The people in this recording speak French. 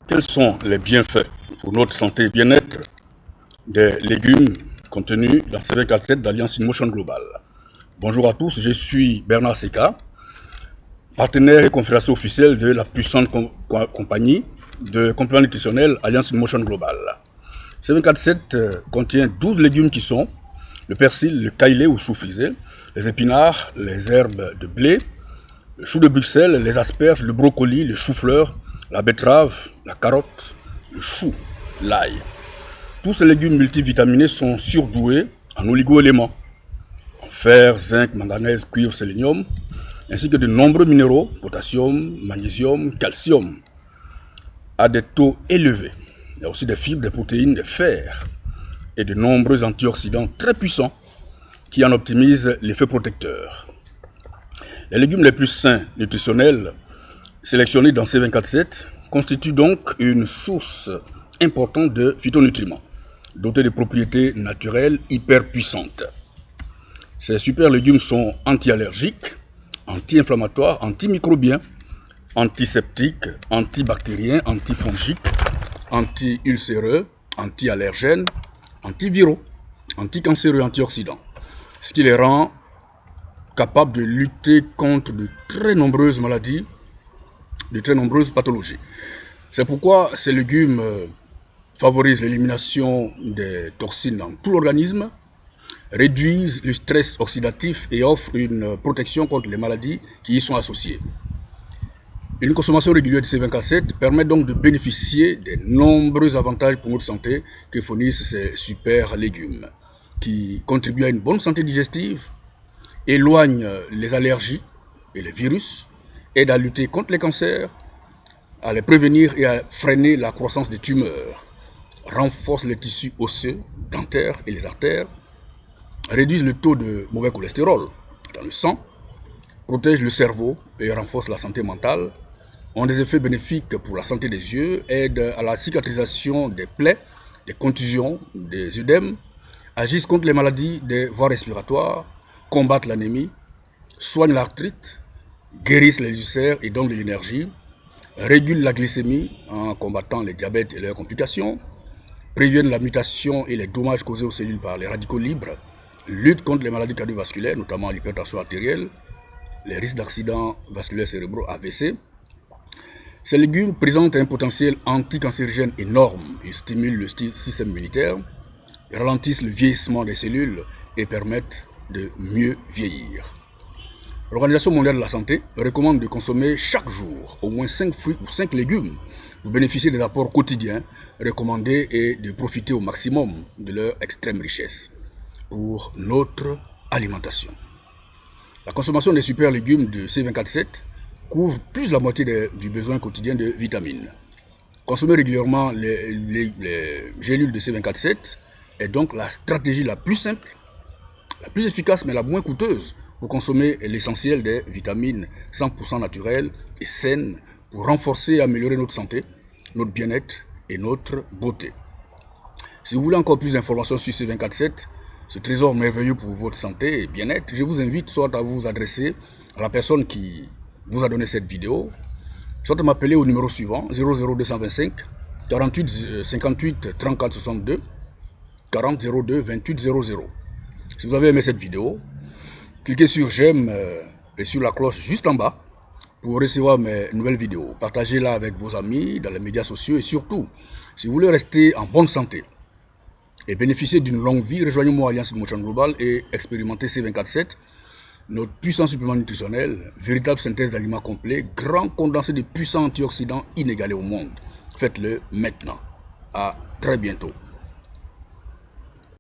Quels sont les bienfaits pour notre santé et bien-être des légumes contenus dans CV47 d'Alliance InMotion Global? Bonjour à tous, je suis Bernard Seka, partenaire et conférencier officiel de la puissante compagnie de compléments nutritionnels Alliance InMotion Global. CV47 contient 12 légumes qui sont le persil, le caillé ou chou frisé, les épinards, les herbes de blé, le chou de Bruxelles, les asperges, le brocoli, le chou-fleur, la betterave, la carotte, le chou, l'ail. Tous ces légumes multivitaminés sont surdoués en oligo-éléments, en fer, zinc, manganèse, cuivre, sélénium, ainsi que de nombreux minéraux, potassium, magnésium, calcium, à des taux élevés. Il y a aussi des fibres, des protéines, des fers et de nombreux antioxydants très puissants qui en optimisent l'effet protecteur. Les légumes les plus sains nutritionnels sélectionnés dans C247 constituent donc une source importante de phytonutriments, dotés de propriétés naturelles hyper puissantes. Ces super légumes sont anti-allergiques, anti-inflammatoires, antimicrobiens, antiseptiques, antibactériens, antifongiques, anti-ulcéreux, anti-allergènes, antiviraux, anticancéreux, antioxydants, ce qui les rend capables de lutter contre de très nombreuses maladies, de très nombreuses pathologies. C'est pourquoi ces légumes favorisent l'élimination des toxines dans tout l'organisme, réduisent le stress oxydatif et offrent une protection contre les maladies qui y sont associées. Une consommation régulière de C247 permet donc de bénéficier des nombreux avantages pour notre santé que fournissent ces super légumes, qui contribuent à une bonne santé digestive, éloignent les allergies et les virus, aident à lutter contre les cancers, à les prévenir et à freiner la croissance des tumeurs, renforcent les tissus osseux, dentaires et les artères, réduisent le taux de mauvais cholestérol dans le sang, protègent le cerveau et renforcent la santé mentale, ont des effets bénéfiques pour la santé des yeux, aident à la cicatrisation des plaies, des contusions, des œdèmes, agissent contre les maladies des voies respiratoires, combattent l'anémie, soignent l'arthrite, guérissent les ulcères et donnent de l'énergie, régulent la glycémie en combattant les diabètes et leurs complications, préviennent la mutation et les dommages causés aux cellules par les radicaux libres, luttent contre les maladies cardiovasculaires, notamment l'hypertension artérielle, les risques d'accidents vasculaires cérébraux AVC. Ces légumes présentent un potentiel anticancérigène énorme. Ils stimulent le système immunitaire, ralentissent le vieillissement des cellules et permettent de mieux vieillir. L'Organisation mondiale de la santé recommande de consommer chaque jour au moins 5 fruits ou 5 légumes pour bénéficier des apports quotidiens recommandés et de profiter au maximum de leur extrême richesse pour notre alimentation. La consommation des super légumes de C247 couvre plus de la moitié du besoin quotidien de vitamines. Consommer régulièrement les gélules de C247 est donc la stratégie la plus simple, la plus efficace mais la moins coûteuse pour consommer l'essentiel des vitamines 100% naturelles et saines pour renforcer et améliorer notre santé, notre bien-être et notre beauté. Si vous voulez encore plus d'informations sur C247, ce trésor merveilleux pour votre santé et bien-être, je vous invite soit à vous adresser à la personne qui vous a donné cette vidéo, soit à m'appeler au numéro suivant 00225 48 58 34 62 40 02 28 00. Si vous avez aimé cette vidéo, cliquez sur j'aime et sur la cloche juste en bas pour recevoir mes nouvelles vidéos. Partagez-la avec vos amis dans les médias sociaux et surtout, si vous voulez rester en bonne santé et bénéficier d'une longue vie, rejoignez-moi à Alliance InMotion Global et expérimentez C247, notre puissant supplément nutritionnel, véritable synthèse d'aliments complets, grand condensé de puissants antioxydants inégalés au monde. Faites-le maintenant. À très bientôt.